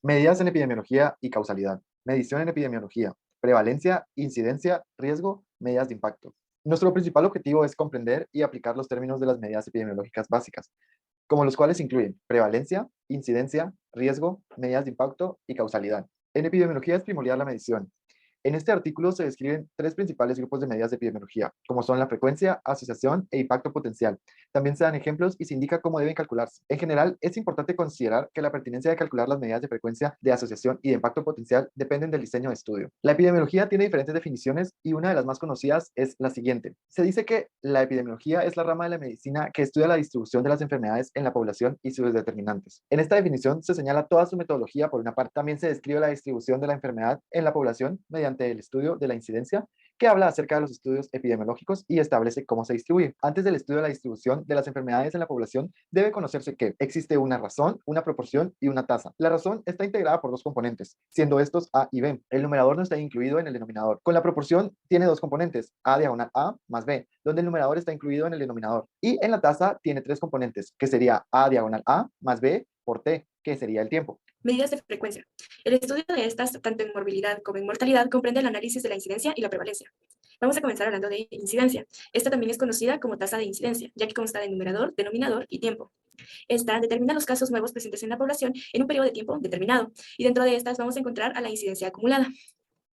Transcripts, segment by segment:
Medidas en epidemiología y causalidad. Medición en epidemiología. Prevalencia, incidencia, riesgo, medidas de impacto. Nuestro principal objetivo es comprender y aplicar los términos de las medidas epidemiológicas básicas, como los cuales incluyen prevalencia, incidencia, riesgo, medidas de impacto y causalidad. En epidemiología es primordial la medición. En este artículo se describen tres principales grupos de medidas de epidemiología, como son la frecuencia, asociación e impacto potencial. También se dan ejemplos y se indica cómo deben calcularse. En general, es importante considerar que la pertinencia de calcular las medidas de frecuencia, de asociación y de impacto potencial dependen del diseño de estudio. La epidemiología tiene diferentes definiciones y una de las más conocidas es la siguiente. Se dice que la epidemiología es la rama de la medicina que estudia la distribución de las enfermedades en la población y sus determinantes. En esta definición se señala toda su metodología por una parte. También se describe la distribución de la enfermedad en la población mediante el estudio de la incidencia, que habla acerca de los estudios epidemiológicos y establece cómo se distribuye. Antes del estudio de la distribución de las enfermedades en la población, debe conocerse que existe una razón, una proporción y una tasa. La razón está integrada por dos componentes, siendo estos A y B. El numerador no está incluido en el denominador. Con la proporción tiene dos componentes, A diagonal A más B, donde el numerador está incluido en el denominador. Y en la tasa tiene tres componentes, que sería A diagonal A más B por T, que sería el tiempo. Medidas de frecuencia. El estudio de estas, tanto en morbilidad como en mortalidad, comprende el análisis de la incidencia y la prevalencia. Vamos a comenzar hablando de incidencia. Esta también es conocida como tasa de incidencia, ya que consta de numerador, denominador y tiempo. Esta determina los casos nuevos presentes en la población en un periodo de tiempo determinado, y dentro de estas vamos a encontrar a la incidencia acumulada.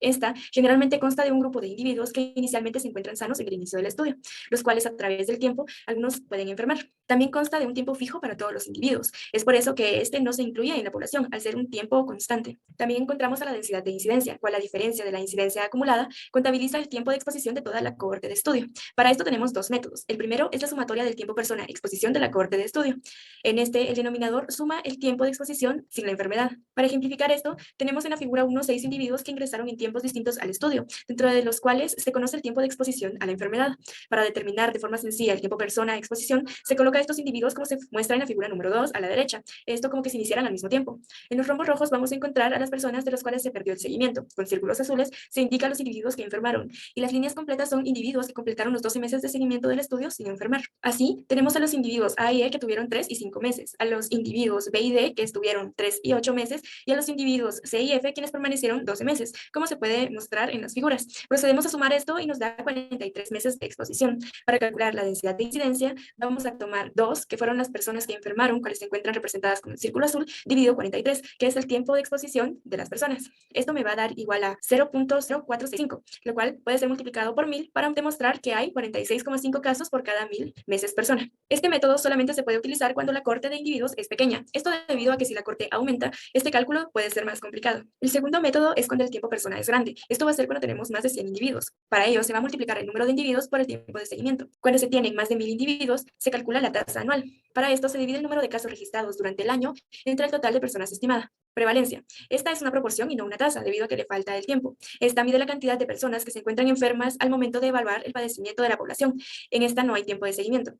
Esta generalmente consta de un grupo de individuos que inicialmente se encuentran sanos en el inicio del estudio, los cuales a través del tiempo algunos pueden enfermar. También consta de un tiempo fijo para todos los individuos. Es por eso que este no se incluye en la población, al ser un tiempo constante. También encontramos a la densidad de incidencia, cual a diferencia de la incidencia acumulada, contabiliza el tiempo de exposición de toda la cohorte de estudio. Para esto tenemos dos métodos. El primero es la sumatoria del tiempo persona exposición de la cohorte de estudio. En este, el denominador suma el tiempo de exposición sin la enfermedad. Para ejemplificar esto, tenemos en la figura 1 6 individuos que ingresaron en tiempos distintos al estudio, dentro de los cuales se conoce el tiempo de exposición a la enfermedad. Para determinar de forma sencilla el tiempo persona exposición, se coloca a estos individuos como se muestra en la figura número 2 a la derecha, esto como que se iniciaran al mismo tiempo. En los rombos rojos vamos a encontrar a las personas de las cuales se perdió el seguimiento. Con círculos azules se indica a los individuos que enfermaron, y las líneas completas son individuos que completaron los 12 meses de seguimiento del estudio sin enfermar. Así, tenemos a los individuos A y E que tuvieron 3 y 5 meses, a los individuos B y D que estuvieron 3 y 8 meses, y a los individuos C y F quienes permanecieron 12 meses, como se puede mostrar en las figuras. Procedemos a sumar esto y nos da 43 meses de exposición. Para calcular la densidad de incidencia, vamos a tomar 2, que fueron las personas que enfermaron, cuales se encuentran representadas con el círculo azul, dividido 43, que es el tiempo de exposición de las personas. Esto me va a dar igual a 0.0465, lo cual puede ser multiplicado por 1000 para demostrar que hay 46,5 casos por cada 1000 meses persona. Este método solamente se puede utilizar cuando la cohorte de individuos es pequeña. Esto debido a que si la cohorte aumenta, este cálculo puede ser más complicado. El segundo método es cuando el tiempo persona es grande. Esto va a ser cuando tenemos más de 100 individuos. Para ello se va a multiplicar el número de individuos por el tiempo de seguimiento. Cuando se tienen más de 1000 individuos, se calcula la tasa anual. Para esto se divide el número de casos registrados durante el año entre el total de personas estimada. Prevalencia. Esta es una proporción y no una tasa, debido a que le falta el tiempo. Esta mide la cantidad de personas que se encuentran enfermas al momento de evaluar el padecimiento de la población. En esta no hay tiempo de seguimiento.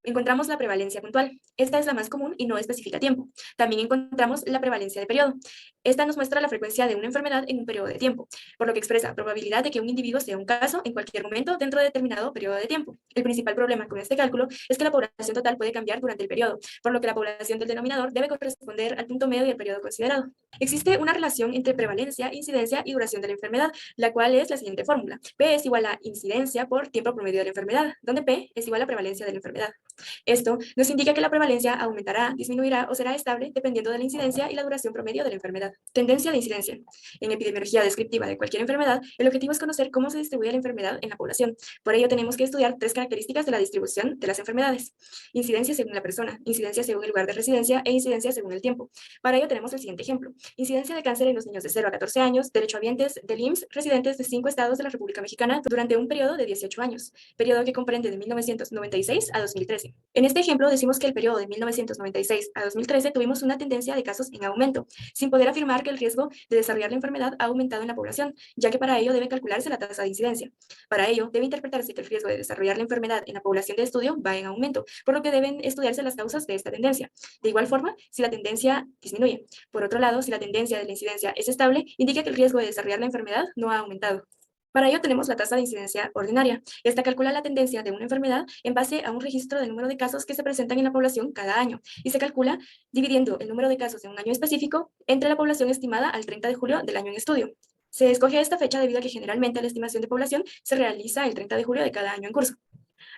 Encontramos la prevalencia puntual. Esta es la más común y no especifica tiempo. También encontramos la prevalencia de periodo. Esta nos muestra la frecuencia de una enfermedad en un periodo de tiempo, por lo que expresa probabilidad de que un individuo sea un caso en cualquier momento dentro de determinado periodo de tiempo. El principal problema con este cálculo es que la población total puede cambiar durante el periodo, por lo que la población del denominador debe corresponder al punto medio del periodo considerado. Existe una relación entre prevalencia, incidencia y duración de la enfermedad, la cual es la siguiente fórmula. P es igual a incidencia por tiempo promedio de la enfermedad, donde P es igual a prevalencia de la enfermedad. Esto nos indica que la prevalencia aumentará, disminuirá o será estable dependiendo de la incidencia y la duración promedio de la enfermedad. Tendencia de incidencia. En epidemiología descriptiva de cualquier enfermedad, el objetivo es conocer cómo se distribuye la enfermedad en la población. Por ello tenemos que estudiar tres características de la distribución de las enfermedades. Incidencia según la persona, incidencia según el lugar de residencia e incidencia según el tiempo. Para ello tenemos el siguiente ejemplo. Incidencia de cáncer en los niños de 0 a 14 años, derechohabientes del IMSS, residentes de 5 estados de la República Mexicana durante un periodo de 18 años, periodo que comprende de 1996 a 2013. En este ejemplo decimos que el periodo de 1996 a 2013 tuvimos una tendencia de casos en aumento, sin poder afirmar que el riesgo de desarrollar la enfermedad ha aumentado en la población, ya que para ello debe calcularse la tasa de incidencia. Para ello debe interpretarse que el riesgo de desarrollar la enfermedad en la población de estudio va en aumento, por lo que deben estudiarse las causas de esta tendencia. De igual forma, si la tendencia disminuye. Por otro lado, si la tendencia de la incidencia es estable, indica que el riesgo de desarrollar la enfermedad no ha aumentado. Para ello tenemos la tasa de incidencia ordinaria. Esta calcula la tendencia de una enfermedad en base a un registro del número de casos que se presentan en la población cada año y se calcula dividiendo el número de casos en un año específico entre la población estimada al 30 de julio del año en estudio. Se escoge esta fecha debido a que generalmente la estimación de población se realiza el 30 de julio de cada año en curso.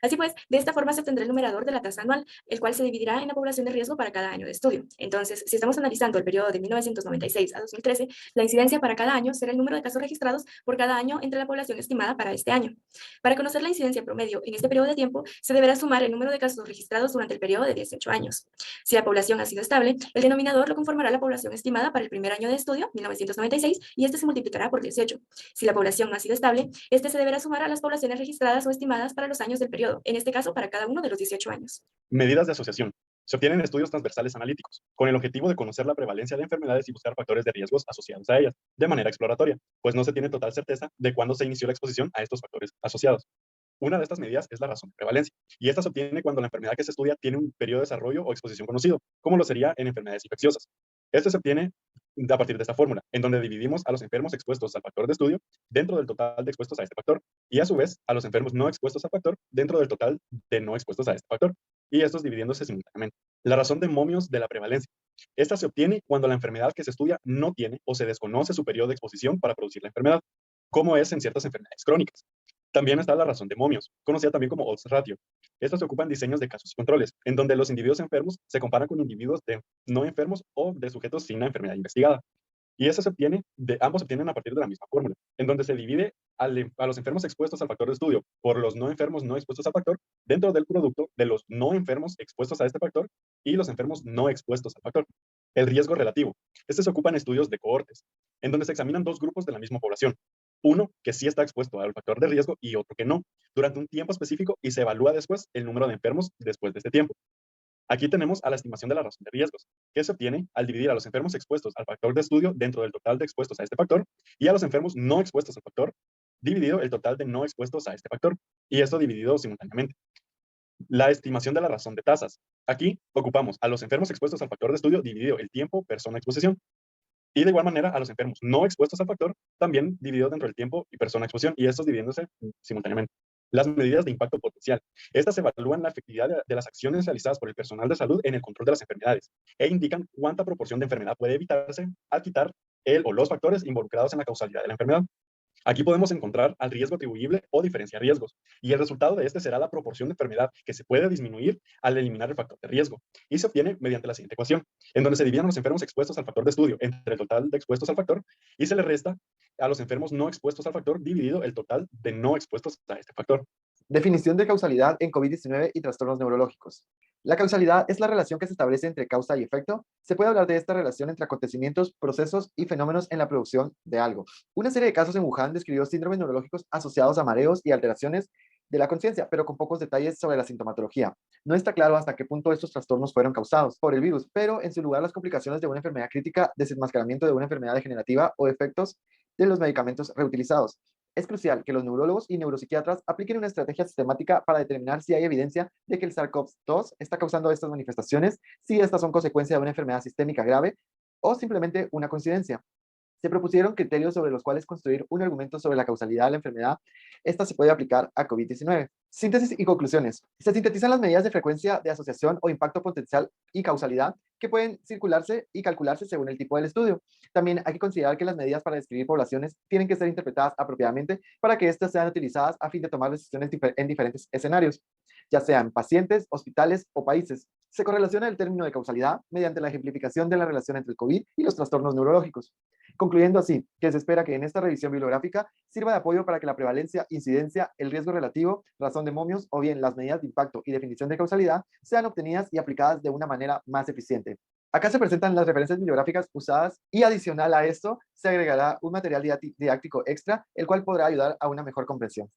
Así pues, de esta forma se obtendrá el numerador de la tasa anual, el cual se dividirá en la población de riesgo para cada año de estudio. Entonces, si estamos analizando el periodo de 1996 a 2013, la incidencia para cada año será el número de casos registrados por cada año entre la población estimada para este año. Para conocer la incidencia promedio en este periodo de tiempo, se deberá sumar el número de casos registrados durante el periodo de 18 años. Si la población ha sido estable, el denominador lo conformará la población estimada para el primer año de estudio, 1996, y este se multiplicará por 18. Si la población no ha sido estable, este se deberá sumar a las poblaciones registradas o estimadas para los años del periodo, en este caso para cada uno de los 18 años. Medidas de asociación. Se obtienen estudios transversales analíticos, con el objetivo de conocer la prevalencia de enfermedades y buscar factores de riesgos asociados a ellas, de manera exploratoria, pues no se tiene total certeza de cuándo se inició la exposición a estos factores asociados. Una de estas medidas es la razón de prevalencia, y esta se obtiene cuando la enfermedad que se estudia tiene un periodo de desarrollo o exposición conocido, como lo sería en enfermedades infecciosas. Este se obtiene a partir de esta fórmula, en donde dividimos a los enfermos expuestos al factor de estudio dentro del total de expuestos a este factor, y a su vez a los enfermos no expuestos al factor dentro del total de no expuestos a este factor, y estos dividiéndose simultáneamente. La razón de momios de la prevalencia. Esta se obtiene cuando la enfermedad que se estudia no tiene o se desconoce su periodo de exposición para producir la enfermedad, como es en ciertas enfermedades crónicas. También está la razón de momios, conocida también como odds ratio. Estos se ocupan diseños de casos y controles, en donde los individuos enfermos se comparan con individuos no enfermos o de sujetos sin la enfermedad investigada. Y eso ambos se obtienen a partir de la misma fórmula, en donde se divide a los enfermos expuestos al factor de estudio por los no enfermos no expuestos al factor dentro del producto de los no enfermos expuestos a este factor y los enfermos no expuestos al factor. El riesgo relativo. Este se ocupa en estudios de cohortes, en donde se examinan dos grupos de la misma población. Uno que sí está expuesto al factor de riesgo y otro que no, durante un tiempo específico, y se evalúa después el número de enfermos después de este tiempo. Aquí tenemos a la estimación de la razón de riesgos, que se obtiene al dividir a los enfermos expuestos al factor de estudio dentro del total de expuestos a este factor y a los enfermos no expuestos al factor dividido el total de no expuestos a este factor, y esto dividido simultáneamente. La estimación de la razón de tasas. Aquí ocupamos a los enfermos expuestos al factor de estudio dividido el tiempo, persona, exposición, y de igual manera a los enfermos no expuestos al factor también dividido dentro del tiempo y persona, exposición, y estos dividiéndose simultáneamente. Las medidas de impacto potencial. Estas evalúan la efectividad de las acciones realizadas por el personal de salud en el control de las enfermedades e indican cuánta proporción de enfermedad puede evitarse al quitar el o los factores involucrados en la causalidad de la enfermedad. Aquí podemos encontrar al riesgo atribuible o diferencia de riesgos, y el resultado de este será la proporción de enfermedad que se puede disminuir al eliminar el factor de riesgo, y se obtiene mediante la siguiente ecuación, en donde se dividen los enfermos expuestos al factor de estudio entre el total de expuestos al factor, y se le resta a los enfermos no expuestos al factor dividido el total de no expuestos a este factor. Definición de causalidad en COVID-19 y trastornos neurológicos. La causalidad es la relación que se establece entre causa y efecto. Se puede hablar de esta relación entre acontecimientos, procesos y fenómenos en la producción de algo. Una serie de casos en Wuhan describió síndromes neurológicos asociados a mareos y alteraciones de la conciencia, pero con pocos detalles sobre la sintomatología. No está claro hasta qué punto estos trastornos fueron causados por el virus, pero en su lugar las complicaciones de una enfermedad crítica, desenmascaramiento de una enfermedad degenerativa o efectos de los medicamentos reutilizados. Es crucial que los neurólogos y neuropsiquiatras apliquen una estrategia sistemática para determinar si hay evidencia de que el SARS-CoV-2 está causando estas manifestaciones, si estas son consecuencia de una enfermedad sistémica grave o simplemente una coincidencia. Se propusieron criterios sobre los cuales construir un argumento sobre la causalidad de la enfermedad. Esta se puede aplicar a COVID-19. Síntesis y conclusiones. Se sintetizan las medidas de frecuencia de asociación o impacto potencial y causalidad que pueden circularse y calcularse según el tipo del estudio. También hay que considerar que las medidas para describir poblaciones tienen que ser interpretadas apropiadamente para que éstas sean utilizadas a fin de tomar decisiones en diferentes escenarios, ya sean pacientes, hospitales o países. Se correlaciona el término de causalidad mediante la ejemplificación de la relación entre el COVID y los trastornos neurológicos. Concluyendo así, que se espera que en esta revisión bibliográfica sirva de apoyo para que la prevalencia, incidencia, el riesgo relativo, razón de momios o bien las medidas de impacto y definición de causalidad sean obtenidas y aplicadas de una manera más eficiente. Acá se presentan las referencias bibliográficas usadas y adicional a esto se agregará un material didáctico extra, el cual podrá ayudar a una mejor comprensión.